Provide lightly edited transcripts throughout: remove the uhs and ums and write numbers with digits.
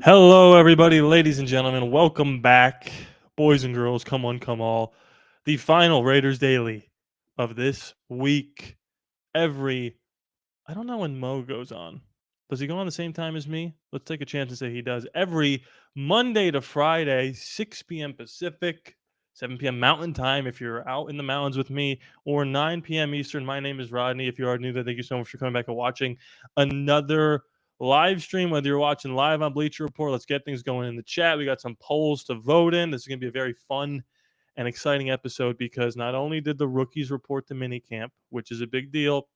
Hello, everybody, ladies and gentlemen. Welcome back, boys and girls. Come on, come all. The final Raiders Daily of this week. I don't know when Mo goes on. Does he go on the same time as me? Let's take a chance and say he does. Every Monday to Friday, 6 p.m. Pacific, 7 p.m. Mountain Time if you're out in the mountains with me, or 9 p.m. Eastern. My name is Rodney. If you are new there, thank you so much for coming back and watching another live stream, whether you're watching live on Bleacher Report. Let's get things going in the chat. We got some polls to vote in. This is going to be a very fun and exciting episode because not only did the rookies report to minicamp, which is a big deal,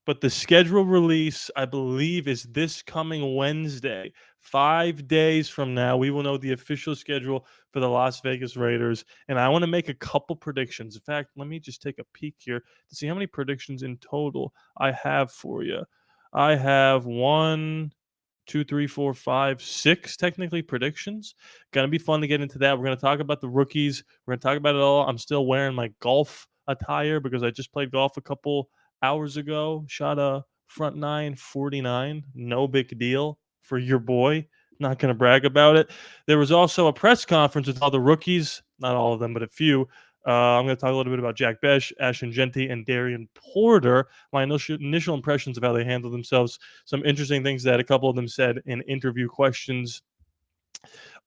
but the schedule release, I believe, is this coming Wednesday. 5 days from now, we will know the official schedule for the Las Vegas Raiders. And I want to make a couple predictions. In fact, let me just take a peek here to see how many predictions in total I have for you. I have 1, 2, 3, 4, 5, 6 technically predictions. Gonna be fun to get into that. We're gonna talk about the rookies. We're gonna talk about it all. I'm still wearing my golf attire because I just played golf a couple hours ago. Shot a front 9 49. No big deal for your boy. Not gonna brag about it. There was also a press conference with all the rookies, not all of them, but a few. I'm going to talk a little bit about Jack Bech, Ashton Jeanty, and Darien Porter. My initial impressions of how they handled themselves. Some interesting things that a couple of them said in interview questions.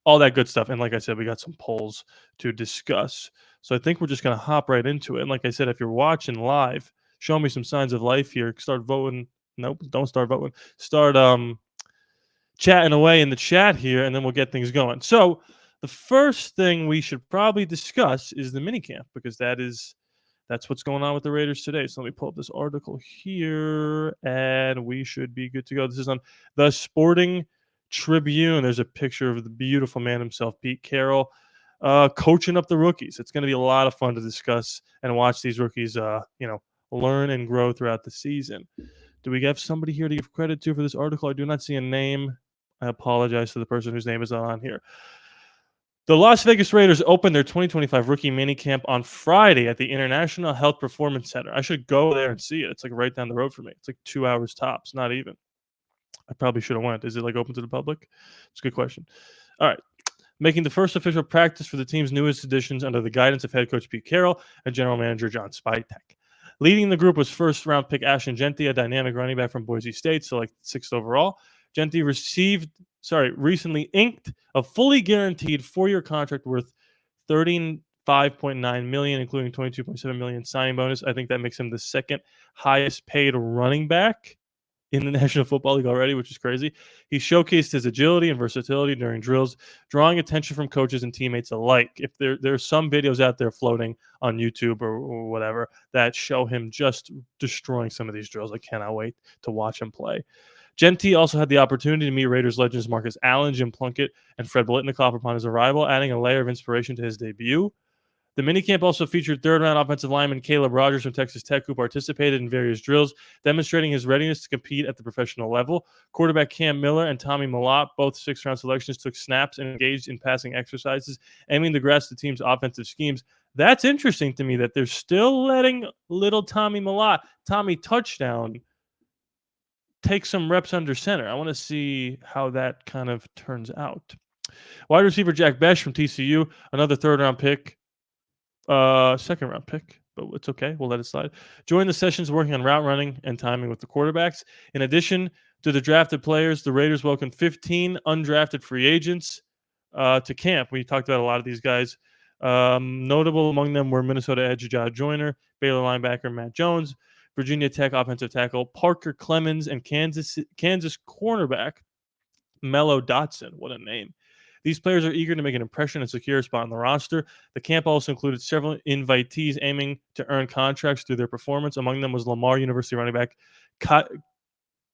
All that good stuff. And like I said, we got some polls to discuss. So I think we're just going to hop right into it. And like I said, if you're watching live, show me some signs of life here. Start voting. Nope, don't start voting. Start chatting away in the chat here, and then we'll get things going. So the first thing we should probably discuss is the minicamp because that's what's going on with the Raiders today. So let me pull up this article here, and we should be good to go. This is on the Sporting Tribune. There's a picture of the beautiful man himself, Pete Carroll, coaching up the rookies. It's going to be a lot of fun to discuss and watch these rookies, learn and grow throughout the season. Do we have somebody here to give credit to for this article? I do not see a name. I apologize to the person whose name is on here. The Las Vegas Raiders opened their 2025 rookie minicamp on Friday at the International Health Performance Center. I should go there and see it. It's like right down the road from me. It's like 2 hours tops, not even. I probably should have went. Is it like open to the public? It's a good question. All right. Making the first official practice for the team's newest additions under the guidance of head coach Pete Carroll and general manager John Spytek. Leading the group was first-round pick Ashton Jeanty, a dynamic running back from Boise State, selected 6th overall. Jeanty recently inked a fully guaranteed 4-year contract worth $35.9 million, including $22.7 million signing bonus. I think that makes him the second highest paid running back in the National Football League already, which is crazy. He showcased his agility and versatility during drills, drawing attention from coaches and teammates alike. If there's some videos out there floating on YouTube or whatever that show him just destroying some of these drills, I cannot wait to watch him play. Jeanty also had the opportunity to meet Raiders legends Marcus Allen, Jim Plunkett, and Fred Biletnikoff upon his arrival, adding a layer of inspiration to his debut. The minicamp also featured third-round offensive lineman Caleb Rogers from Texas Tech, who participated in various drills, demonstrating his readiness to compete at the professional level. Quarterback Cam Miller and Tommy Mellisa, both 6th-round selections, took snaps and engaged in passing exercises, aiming to grasp the team's offensive schemes. That's interesting to me that they're still letting little Tommy Mellisa, Tommy Touchdown, take some reps under center. I want to see how that kind of turns out. Wide receiver Jack Bech from TCU, another third-round pick. Second-round pick, but it's okay. We'll let it slide. Joined the sessions working on route running and timing with the quarterbacks. In addition to the drafted players, the Raiders welcomed 15 undrafted free agents to camp. We talked about a lot of these guys. Notable among them were Minnesota edge Josh Joyner, Baylor linebacker Matt Jones, Virginia Tech offensive tackle Parker Clemens, and Kansas cornerback Mello Dotson. What a name. These players are eager to make an impression and secure a spot on the roster. The camp also included several invitees aiming to earn contracts through their performance. Among them was Lamar University running back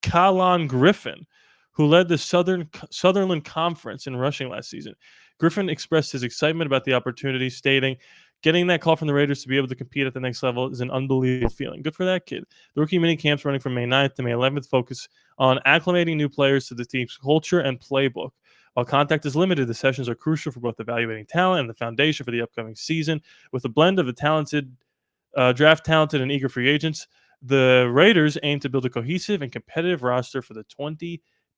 Kellan Griffin, who led the Sutherland Conference in rushing last season. Griffin expressed his excitement about the opportunity, stating, "Getting that call from the Raiders to be able to compete at the next level is an unbelievable feeling." Good for that kid. The rookie mini camps running from May 9th to May 11th focus on acclimating new players to the team's culture and playbook. While contact is limited, the sessions are crucial for both evaluating talent and the foundation for the upcoming season. With a blend of the draft talented and eager free agents, the Raiders aim to build a cohesive and competitive roster for the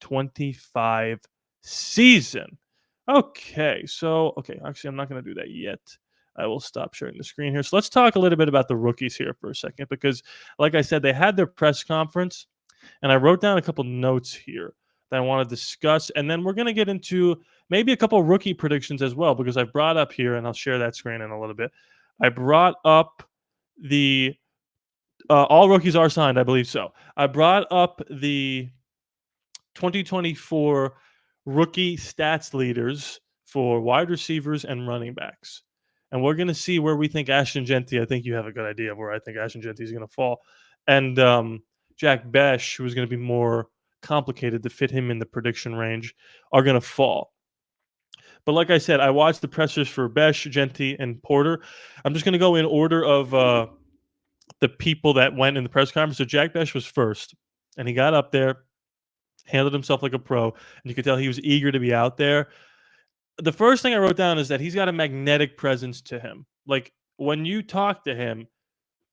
2025 season. Okay, actually, I'm not going to do that yet. I will stop sharing the screen here. So let's talk a little bit about the rookies here for a second, because, like I said, they had their press conference, and I wrote down a couple notes here that I want to discuss, and then we're going to get into maybe a couple rookie predictions as well, because I brought up here, and I'll share that screen in a little bit. I brought up the all rookies are signed, I believe so. I brought up the 2024 rookie stats leaders for wide receivers and running backs. And we're going to see where we think Ashton Jeanty, I think you have a good idea of where I think Ashton Jeanty is going to fall. And Jack Bech, who is going to be more complicated to fit him in the prediction range, are going to fall. But like I said, I watched the pressers for Bech, Jeanty, and Porter. I'm just going to go in order of the people that went in the press conference. So Jack Bech was first, and he got up there, handled himself like a pro, and you could tell he was eager to be out there. The first thing I wrote down is that he's got a magnetic presence to him. Like, when you talk to him,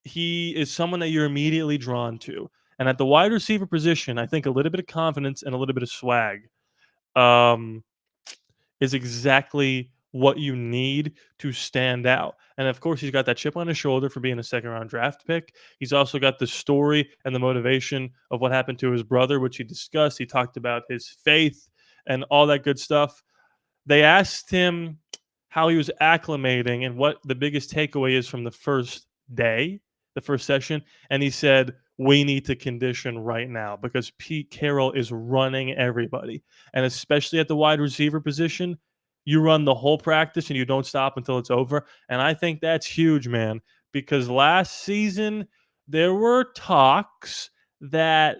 he is someone that you're immediately drawn to. And at the wide receiver position, I think a little bit of confidence and a little bit of swag is exactly what you need to stand out. And of course, he's got that chip on his shoulder for being a second round draft pick. He's also got the story and the motivation of what happened to his brother, which he discussed. He talked about his faith and all that good stuff. They asked him how he was acclimating and what the biggest takeaway is from the first day, the first session. And he said, we need to condition right now because Pete Carroll is running everybody. And especially at the wide receiver position, you run the whole practice and you don't stop until it's over. And I think that's huge, man, because last season there were talks that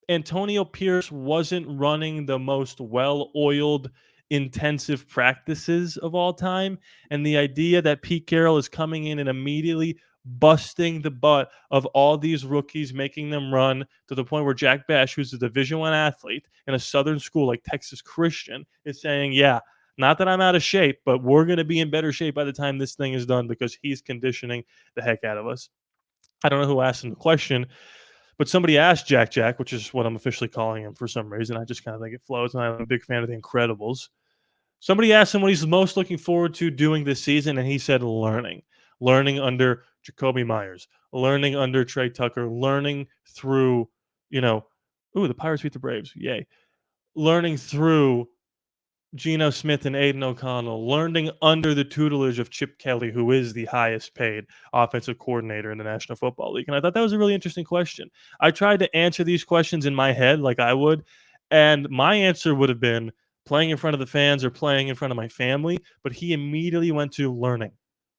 Antonio Pierce wasn't running the most well-oiled intensive practices of all time. And the idea that Pete Carroll is coming in and immediately busting the butt of all these rookies, making them run to the point where Jack Bech, who's a Division I athlete in a Southern school like Texas Christian, is saying, yeah, not that I'm out of shape, but we're going to be in better shape by the time this thing is done because he's conditioning the heck out of us. I don't know who asked him the question, but somebody asked Jack, which is what I'm officially calling him for some reason. I just kind of think it flows, and I'm a big fan of The Incredibles. Somebody asked him what he's most looking forward to doing this season, and he said learning. Learning under Jacoby Myers, learning under Trey Tucker, learning through, the Pirates beat the Braves. Yay. Learning through Geno Smith and Aiden O'Connell, learning under the tutelage of Chip Kelly, who is the highest paid offensive coordinator in the National Football League. And I thought that was a really interesting question. I tried to answer these questions in my head like I would, and my answer would have been playing in front of the fans or playing in front of my family, but he immediately went to learning.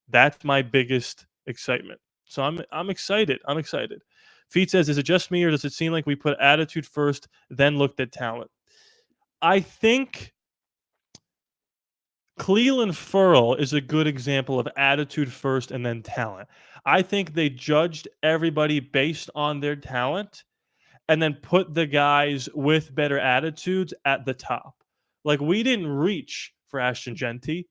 That's my biggest excitement. So I'm excited. I'm excited. Feet says, is it just me or does it seem like we put attitude first, then looked at talent? I think Clelin Ferrell is a good example of attitude first and then talent. I think they judged everybody based on their talent and then put the guys with better attitudes at the top. Like, we didn't reach for Ashton Jeanty.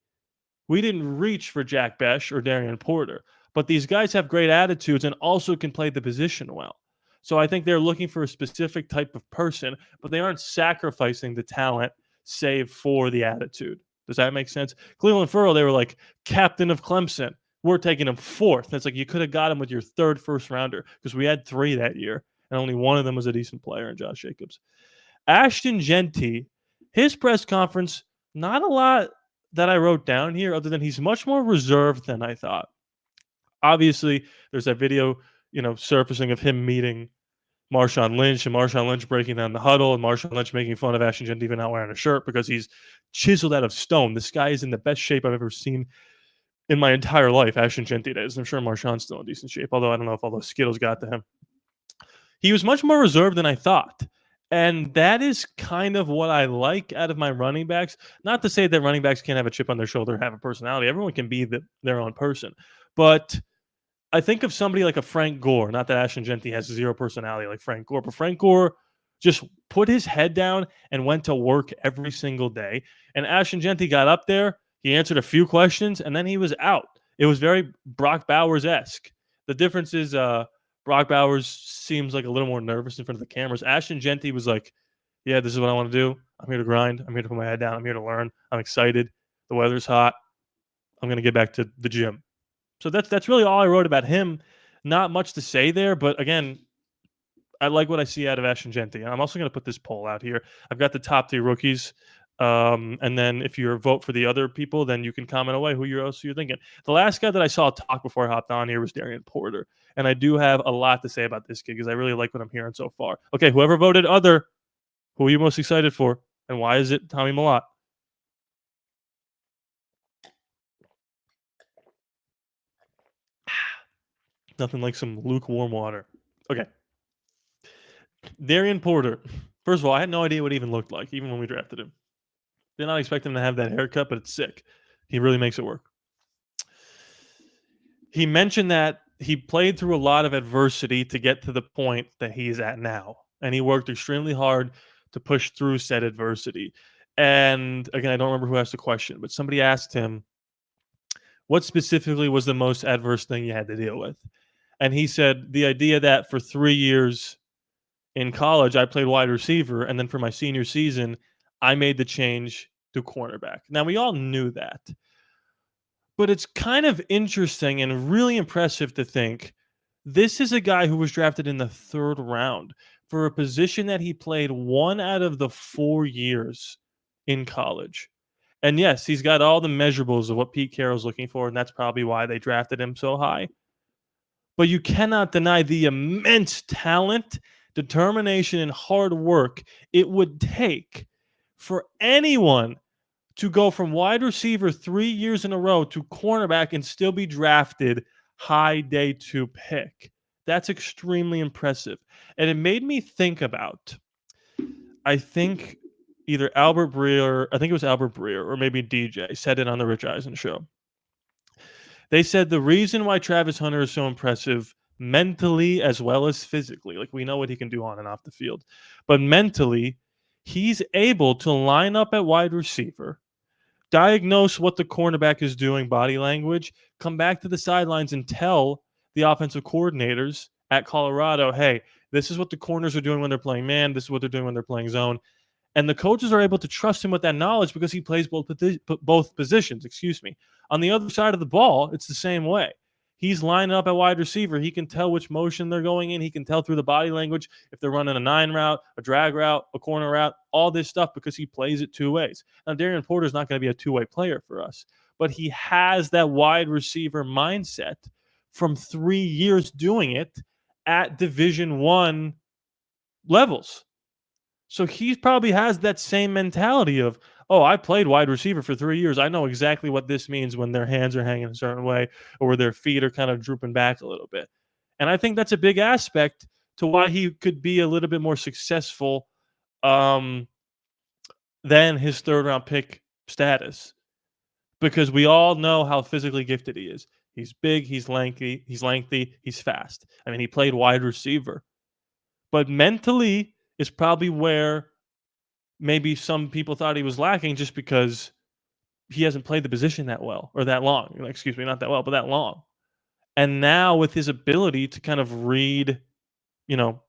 We didn't reach for Jack Bech or Darien Porter. But these guys have great attitudes and also can play the position well. So I think they're looking for a specific type of person, but they aren't sacrificing the talent save for the attitude. Does that make sense? Clelin Ferrell, they were like, captain of Clemson. We're taking him fourth. It's like you could have got him with your third first rounder because we had 3 that year, and only one of them was a decent player in Josh Jacobs. Ashton Jeanty, his press conference, not a lot that I wrote down here other than he's much more reserved than I thought. Obviously, there's that video, surfacing of him meeting Marshawn Lynch and Marshawn Lynch breaking down the huddle and Marshawn Lynch making fun of Ashton Jeanty even not wearing a shirt because he's chiseled out of stone. This guy is in the best shape I've ever seen in my entire life. Ashton Jeanty is. I'm sure Marshawn's still in decent shape, although I don't know if all those Skittles got to him. He was much more reserved than I thought. And that is kind of what I like out of my running backs. Not to say that running backs can't have a chip on their shoulder, have a personality. Everyone can be their own person. But I think of somebody like a Frank Gore. Not that Ashton Jeanty has 0 personality like Frank Gore, but Frank Gore just put his head down and went to work every single day. And Ashton Jeanty got up there, he answered a few questions, and then he was out. It was very Brock Bowers-esque. The difference is Brock Bowers seems like a little more nervous in front of the cameras. Ashton Jeanty was like, yeah, this is what I want to do. I'm here to grind. I'm here to put my head down. I'm here to learn. I'm excited. The weather's hot. I'm going to get back to the gym. So that's really all I wrote about him. Not much to say there, but again, I like what I see out of Ashton Jeanty. I'm also going to put this poll out here. I've got the top 3 rookies. And then if you vote for the other people, then you can comment away who you're thinking. The last guy that I saw talk before I hopped on here was Darien Porter. And I do have a lot to say about this kid because I really like what I'm hearing so far. Okay, whoever voted other, who are you most excited for? And why is it Tommy Malott? Nothing like some lukewarm water. Okay. Darien Porter. First of all, I had no idea what he even looked like, even when we drafted him. Did not expect him to have that haircut, but it's sick. He really makes it work. He mentioned that he played through a lot of adversity to get to the point that he's at now. And he worked extremely hard to push through said adversity. And again, I don't remember who asked the question, but somebody asked him, what specifically was the most adverse thing you had to deal with? And he said, the idea that for 3 years in college, I played wide receiver. And then for my senior season, I made the change to cornerback. Now, we all knew that. But it's kind of interesting and really impressive to think this is a guy who was drafted in the 3rd round for a position that he played 1 out of the 4 years in college. And yes, he's got all the measurables of what Pete Carroll's looking for, and that's probably why they drafted him so high. But you cannot deny the immense talent, determination, and hard work it would take for anyone to go from wide receiver 3 years in a row to cornerback and still be drafted high day 2 pick. That's extremely impressive. And it made me think about, I think either Albert Breer, I think it was Albert Breer or maybe DJ said it on the Rich Eisen show. They said the reason why Travis Hunter is so impressive mentally as well as physically, like we know what he can do on and off the field, but mentally, he's able to line up at wide receiver, diagnose what the cornerback is doing, body language, come back to the sidelines and tell the offensive coordinators at Colorado, hey, this is what the corners are doing when they're playing man. This is what they're doing when they're playing zone. And the coaches are able to trust him with that knowledge because he plays both positions. Excuse me. On the other side of the ball, it's the same way. He's lining up at wide receiver. He can tell which motion they're going in. He can tell through the body language if they're running a 9 route, a drag route, a corner route, all this stuff because he plays it 2 ways. Now, Darien Porter is not going to be a 2-way player for us, but he has that wide receiver mindset from 3 years doing it at Division I levels. So he probably has that same mentality of, oh, I played wide receiver for 3 years. I know exactly what this means when their hands are hanging a certain way or where their feet are kind of drooping back a little bit. And I think that's a big aspect to why he could be a little bit more successful than his 3rd round pick status. Because we all know how physically gifted he is. He's big, he's lengthy, he's fast. I mean, he played wide receiver. But mentally is probably where maybe some people thought he was lacking just because he hasn't played the position that well or that long. Excuse me, not that well, but that long. And now with his ability to kind of read, you know,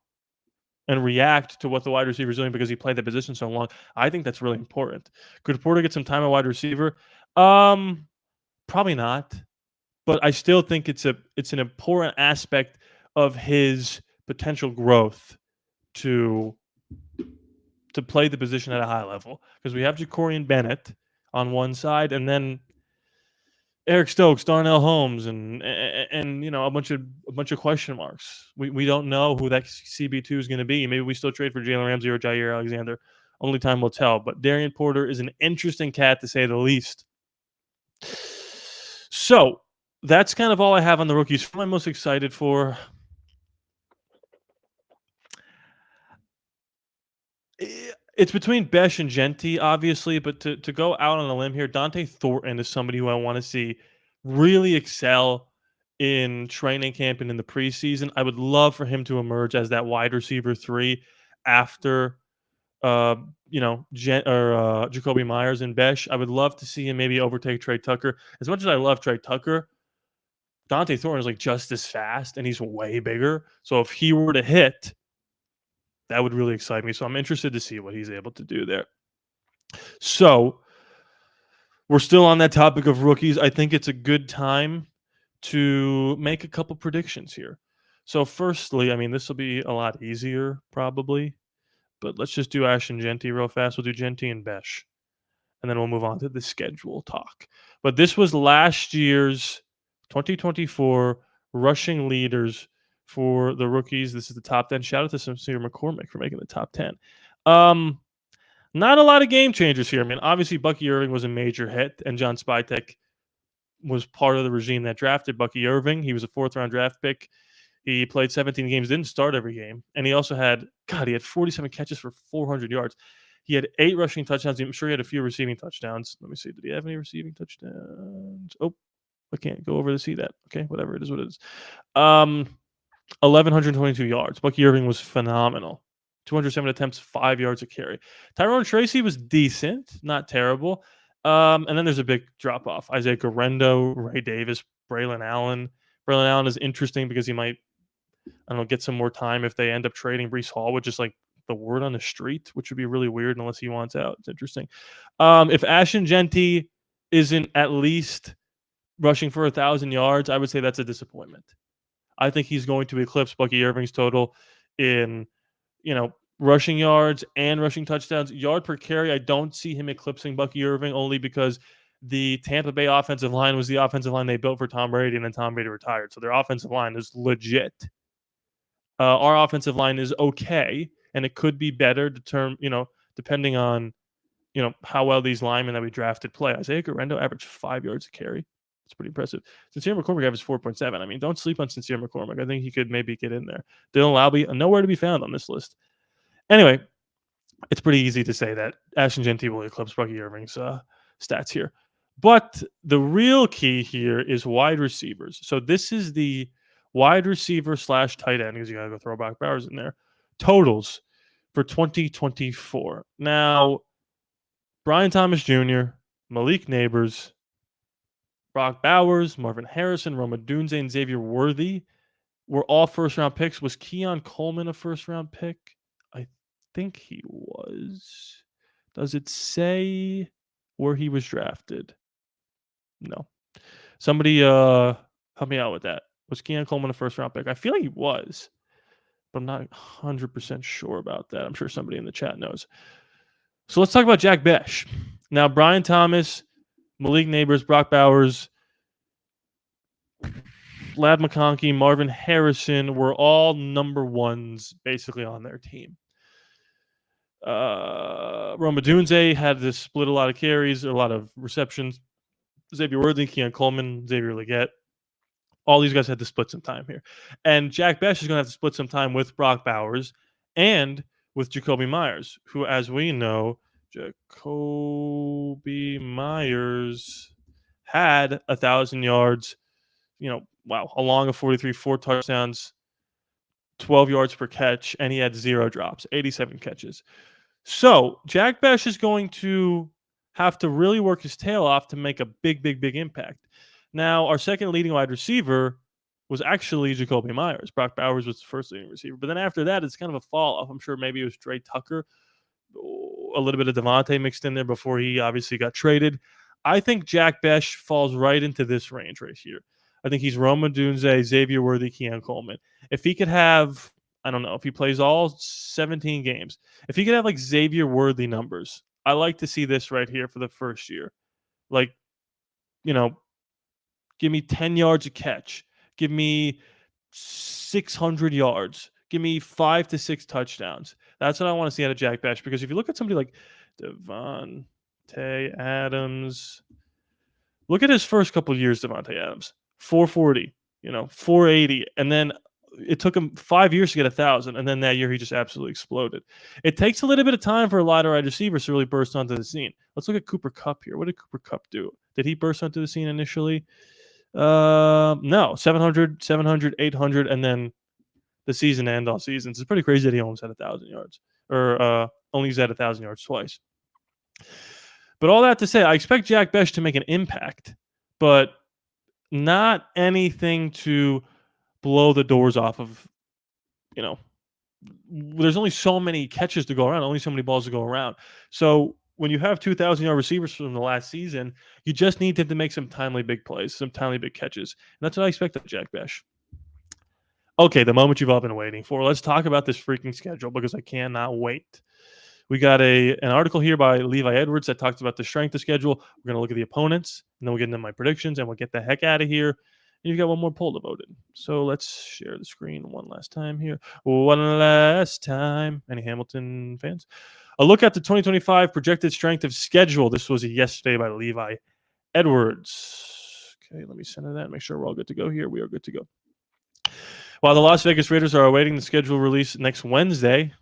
and react to what the wide receiver is doing because he played the position so long, I think that's really important. Could Porter get some time at wide receiver? Probably not. But I still think it's an important aspect of his potential growth to play the position at a high level because we have Jacorian Bennett on one side and then Eric Stokes, Darnell Holmes, and a bunch of question marks. We don't know who that CB2 is going to be. Maybe we still trade for Jalen Ramsey or Jair Alexander. Only time will tell. But Darien Porter is an interesting cat to say the least. So that's kind of all I have on the rookies. Who am I most excited for? It's between Bech and Jeanty, obviously, but to go out on a limb here, Dante Thornton is somebody who I want to see really excel in training camp and in the preseason. I would love for him to emerge as that wide receiver 3 after Jacoby Myers and Bech. I would love to see him maybe overtake Trey Tucker. As much as I love Trey Tucker, Dante Thornton is like just as fast and he's way bigger. So if he were to hit, That would really excite me. So I'm interested to see what he's able to do there. So we're still on that topic of rookies. I think it's a good time to make a couple predictions here. So firstly, I mean, this will be a lot easier probably, but let's just do Ashton Jeanty real fast. We'll do Jeanty and Bech, and then we'll move on to the schedule talk. But this was last year's 2024 rushing leaders for the rookies. This is the top 10. Shout out to Sincere McCormick for making the top 10. Not a lot of game changers here. I mean, obviously Bucky Irving was a major hit, and John Spytek was part of the regime that drafted Bucky Irving. He was a 4th-round draft pick. He played 17 games, didn't start every game, and he also had 47 catches for 400 yards. He had 8 rushing touchdowns. I'm sure he had a few receiving touchdowns. Let me see. Did he have any receiving touchdowns? Oh, I can't go over to see that. Okay, whatever it is, what it is. 1,122 yards. Bucky Irving was phenomenal. 207 attempts, 5 yards a carry. Tyrone Tracy was decent, not terrible. And then there's a big drop off. Isaiah Guerrero, Ray Davis, Braylon Allen. Braylon Allen is interesting because he might, I don't know, get some more time if they end up trading Breece Hall, which is like the word on the street, which would be really weird unless he wants out. It's interesting. If Ashton Jeanty isn't at least rushing for 1,000 yards, I would say that's a disappointment. I think he's going to eclipse Bucky Irving's total in, rushing yards and rushing touchdowns. Yard per carry, I don't see him eclipsing Bucky Irving only because the Tampa Bay offensive line was the offensive line they built for Tom Brady, and then Tom Brady retired. So their offensive line is legit. Our offensive line is okay, and it could be better depending on, how well these linemen that we drafted play. Isaiah Guerrero averaged 5 yards a carry. It's pretty impressive. Sincere McCormick averaged 4.7. I mean, don't sleep on Sincere McCormick. I think he could maybe get in there. Dylan Laube, nowhere to be found on this list. Anyway, it's pretty easy to say that Ashton Jeanty will eclipse Bucky Irving's stats here. But the real key here is wide receivers. So this is the wide receiver / tight end, because you got to go throw Brock Bowers in there, totals for 2024. Now, Brian Thomas Jr., Malik Neighbors, Brock Bowers, Marvin Harrison, Rome Odunze, and Xavier Worthy were all first-round picks. Was Keon Coleman a first-round pick? I think he was. Does it say where he was drafted? No. Somebody help me out with that. Was Keon Coleman a first-round pick? I feel like he was, but I'm not 100% sure about that. I'm sure somebody in the chat knows. So let's talk about Jack Bech. Now, Brian Thomas, Malik Neighbors, Brock Bowers, Ladd McConkey, Marvin Harrison were all number ones basically on their team. Rome Odunze had to split a lot of carries, a lot of receptions. Xavier Worthy, Keon Coleman, Xavier Legette. All these guys had to split some time here. And Jack Bech is going to have to split some time with Brock Bowers and with Jakobi Meyers, who, as we know, Jakobi Meyers had 1,000 yards, along a 43, 4 touchdowns, 12 yards per catch, and he had 0 drops, 87 catches. So Jack Bech is going to have to really work his tail off to make a big, big, big impact. Now, our second leading wide receiver was actually Jakobi Meyers. Brock Bowers was the first leading receiver. But then after that, it's kind of a fall off. I'm sure maybe it was Dre Tucker, a little bit of Devontae mixed in there before he obviously got traded. I think Jack Bech falls right into this range right here. I think he's Rome Odunze, Xavier Worthy, Keon Coleman. If he could have, I don't know, if he plays all 17 games, if he could have like Xavier Worthy numbers, I like to see this right here for the first year. Like, give me 10 yards a catch. Give me 600 yards. Give me 5 to 6 touchdowns. That's what I want to see out of Jack Bech. Because if you look at somebody like Devontae Adams, look at his first couple of years, Devontae Adams. 440, 480. And then it took him 5 years to get 1,000. And then that year he just absolutely exploded. It takes a little bit of time for a lot of wide receivers to really burst onto the scene. Let's look at Cooper Kupp here. What did Cooper Kupp do? Did he burst onto the scene initially? No, 700, 800, and then the season end all seasons. It's pretty crazy that he almost had 1,000 yards, or only he's had 1,000 yards twice. But all that to say, I expect Jack Bech to make an impact, but not anything to blow the doors off of, there's only so many catches to go around, only so many balls to go around. So when you have 2,000-yard receivers from the last season, you just need them to make some timely big plays, some timely big catches. And that's what I expect of Jack Bech. Okay, the moment you've all been waiting for. Let's talk about this freaking schedule because I cannot wait. We got an article here by Levi Edwards that talks about the strength of schedule. We're going to look at the opponents, and then we'll get into my predictions, and we'll get the heck out of here. And you've got one more poll devoted. So let's share the screen one last time here. One last time. Any Hamilton fans? A look at the 2025 projected strength of schedule. This was yesterday by Levi Edwards. Okay, let me center that. Make sure we're all good to go here. We are good to go. While the Las Vegas Raiders are awaiting the schedule release next Wednesday,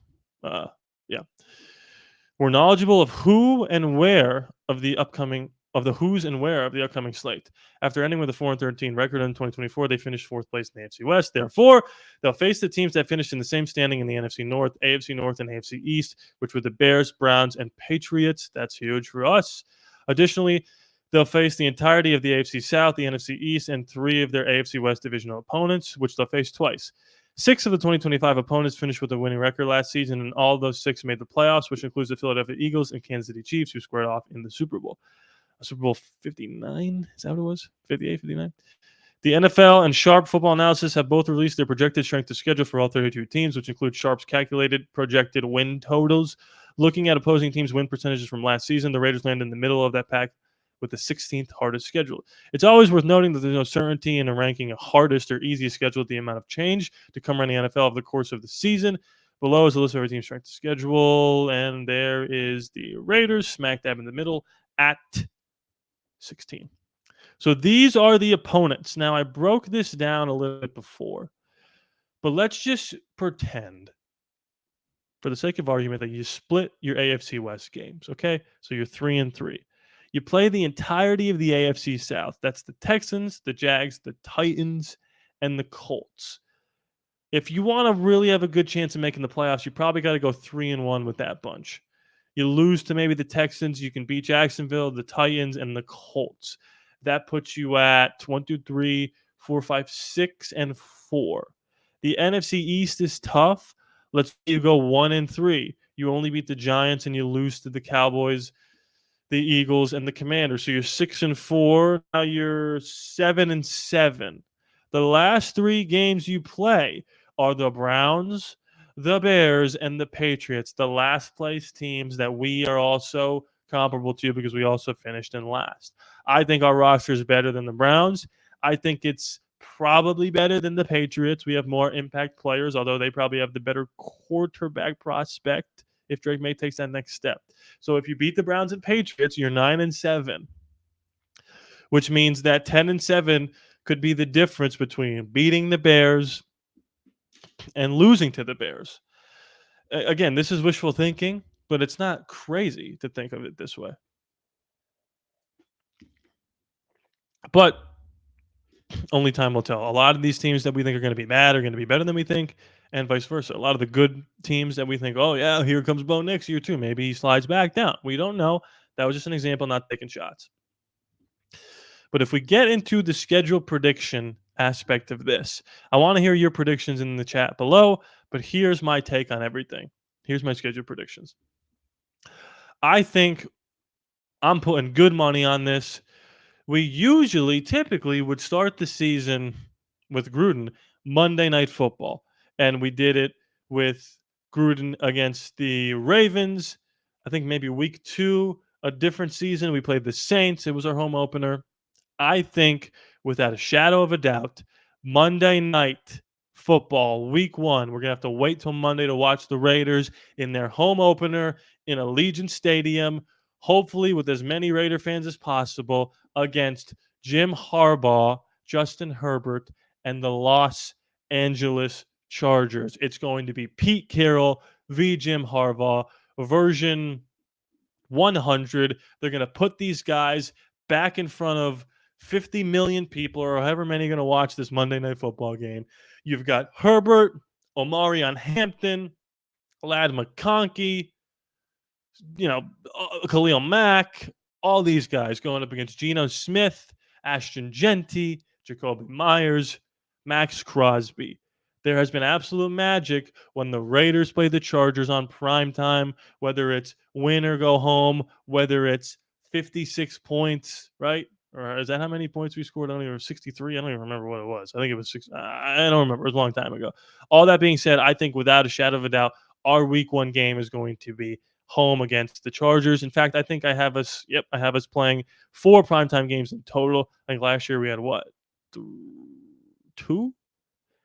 we're knowledgeable of who and where of the who's and where of the upcoming slate. After ending with a 4-13 record in 2024, they finished fourth place in the AFC West. Therefore, they'll face the teams that finished in the same standing in the NFC North, AFC North, and AFC East, which were the Bears, Browns, and Patriots. That's huge for us. Additionally, they'll face the entirety of the AFC South, the NFC East, and 3 of their AFC West divisional opponents, which they'll face twice. 6 of the 2025 opponents finished with a winning record last season, and all of those 6 made the playoffs, which includes the Philadelphia Eagles and Kansas City Chiefs, who squared off in the Super Bowl. Super Bowl 59? Is that what it was? 58, 59? The NFL and Sharp Football Analysis have both released their projected strength of schedule for all 32 teams, which includes Sharp's calculated projected win totals. Looking at opposing teams' win percentages from last season, the Raiders land in the middle of that pack with the 16th hardest schedule. It's always worth noting that there's no certainty in a ranking of hardest or easiest schedule. The amount of change to come around the NFL over the course of the season. Below is a list of every team's strength of schedule, and there is the Raiders smack dab in the middle at 16. So these are the opponents. Now, I broke this down a little bit before, but let's just pretend, for the sake of argument, that you split your AFC West games, okay? So you're 3-3. You play the entirety of the AFC South. That's the Texans, the Jags, the Titans, and the Colts. If you want to really have a good chance of making the playoffs, you probably got to go 3-1 with that bunch. You lose to maybe the Texans, you can beat Jacksonville, the Titans, and the Colts. That puts you at 1, 2, 3, 4, 5, 6, and 4. The NFC East is tough. Let's say you go 1-3. You only beat the Giants and you lose to the Cowboys, the Eagles, and the Commanders. So you're 6-4. Now you're 7-7. The last 3 games you play are the Browns, the Bears, and the Patriots, the last place teams that we are also comparable to because we also finished in last. I think our roster is better than the Browns. I think it's probably better than the Patriots. We have more impact players, although they probably have the better quarterback prospect if Drake May takes that next step. So if you beat the Browns and Patriots, you're 9-7, which means that 10-7 could be the difference between beating the Bears and losing to the Bears. Again, this is wishful thinking, but it's not crazy to think of it this way. But only time will tell. A lot of these teams that we think are going to be bad are going to be better than we think, and vice versa. A lot of the good teams that we think, oh, yeah, here comes Bo next year too. Maybe he slides back down. We don't know. That was just an example, not taking shots. But if we get into the schedule prediction aspect of this, I want to hear your predictions in the chat below, but here's my take on everything. Here's my schedule predictions. I think I'm putting good money on this. We typically would start the season with Gruden Monday Night Football, and we did it with Gruden against the Ravens. I think maybe week 2, a different season. We played the Saints. It was our home opener. I think, without a shadow of a doubt, Monday Night Football, week 1, we're going to have to wait till Monday to watch the Raiders in their home opener in Allegiant Stadium, hopefully with as many Raider fans as possible, against Jim Harbaugh, Justin Herbert, and the Los Angeles Chargers. It's going to be Pete Carroll v. Jim Harbaugh, version 100. They're going to put these guys back in front of 50 million people or however many are going to watch this Monday Night Football game. You've got Herbert, Omarion Hampton, Ladd McConkey, Khalil Mack, all these guys going up against Geno Smith, Ashton Jeanty, Jacoby Myers, Max Crosby. There has been absolute magic when the Raiders play the Chargers on prime time, whether it's win or go home, whether it's 56 points, right? Or is that how many points we scored? I don't even 63. I don't even remember what it was. I think it was six. I don't remember. It was a long time ago. All that being said, I think without a shadow of a doubt, our week 1 game is going to be home against the Chargers. In fact, I think I have us. Yep, I have us playing 4 primetime games in total. I think last year we had what? 2?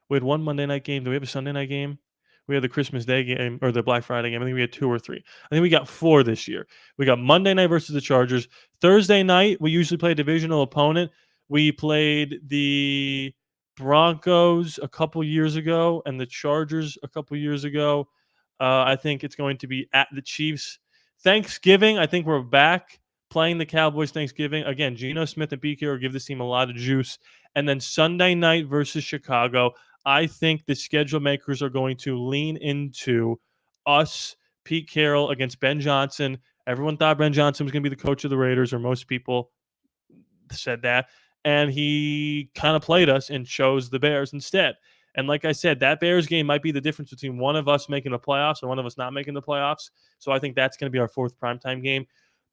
We had 1 Monday night game. Do we have a Sunday night game? We had the Christmas Day game or the Black Friday game. I think we had 2 or 3. I think we got 4 this year. We got Monday night versus the Chargers. Thursday night, we usually play a divisional opponent. We played the Broncos a couple years ago and the Chargers a couple years ago. I think it's going to be at the Chiefs. Thanksgiving, I think we're back playing the Cowboys Thanksgiving. Again, Geno Smith and PK will give this team a lot of juice. And then Sunday night versus Chicago. I think the schedule makers are going to lean into us, Pete Carroll against Ben Johnson. Everyone thought Ben Johnson was going to be the coach of the Raiders, or most people said that. And he kind of played us and chose the Bears instead. And like I said, that Bears game might be the difference between one of us making the playoffs and one of us not making the playoffs. So I think that's going to be our 4th primetime game.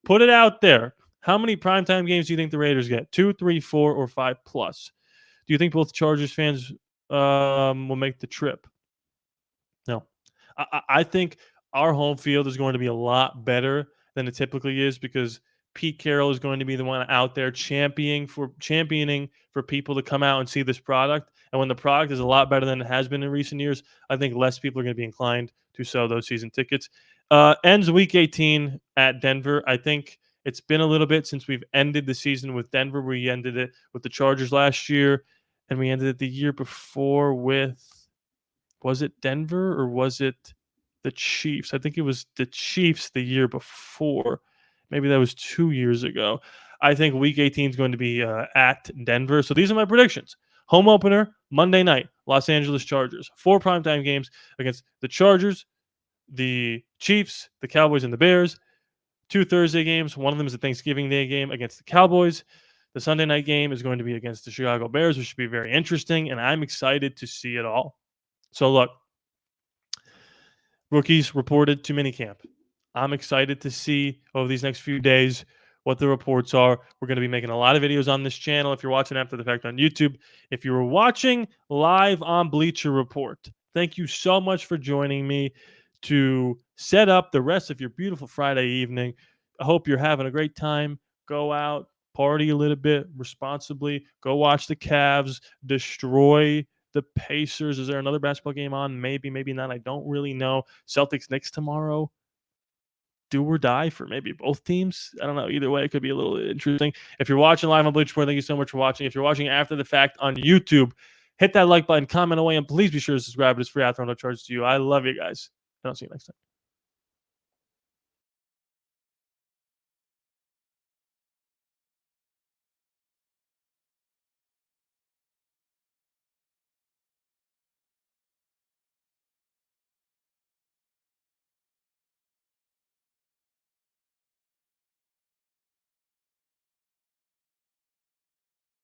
Put it out there. How many primetime games do you think the Raiders get? 2, 3, 4, or 5 plus? Do you think both Chargers fans will make the trip? No. I think our home field is going to be a lot better than it typically is because Pete Carroll is going to be the one out there championing for people to come out and see this product. And when the product is a lot better than it has been in recent years, I think less people are going to be inclined to sell those season tickets. Ends week 18 at Denver. I think it's been a little bit since we've ended the season with Denver. We ended it with the Chargers last year, and we ended it the year before with, was it Denver or was it the Chiefs? I think it was the Chiefs the year before. Maybe that was 2 years ago. I think week 18 is going to be at Denver. So these are my predictions. Home opener, Monday night, Los Angeles Chargers. 4 primetime games against the Chargers, the Chiefs, the Cowboys, and the Bears. 2 Thursday games. One of them is a Thanksgiving Day game against the Cowboys. The Sunday night game is going to be against the Chicago Bears, which should be very interesting, and I'm excited to see it all. So look, rookies reported to minicamp. I'm excited to see over these next few days what the reports are. We're going to be making a lot of videos on this channel. If you're watching after the fact on YouTube, if you were watching live on Bleacher Report, thank you so much for joining me to set up the rest of your beautiful Friday evening. I hope you're having a great time. Go out, party a little bit responsibly. Go watch the Cavs destroy the Pacers. Is there another basketball game on? Maybe, maybe not. I don't really know. Celtics Knicks tomorrow. Do or die for maybe both teams. I don't know. Either way, it could be a little interesting. If you're watching live on Bleacher Report, thank you so much for watching. If you're watching after the fact on YouTube, hit that like button, comment away, and please be sure to subscribe. It's free. I throw no charges to you. I love you guys. I'll see you next time.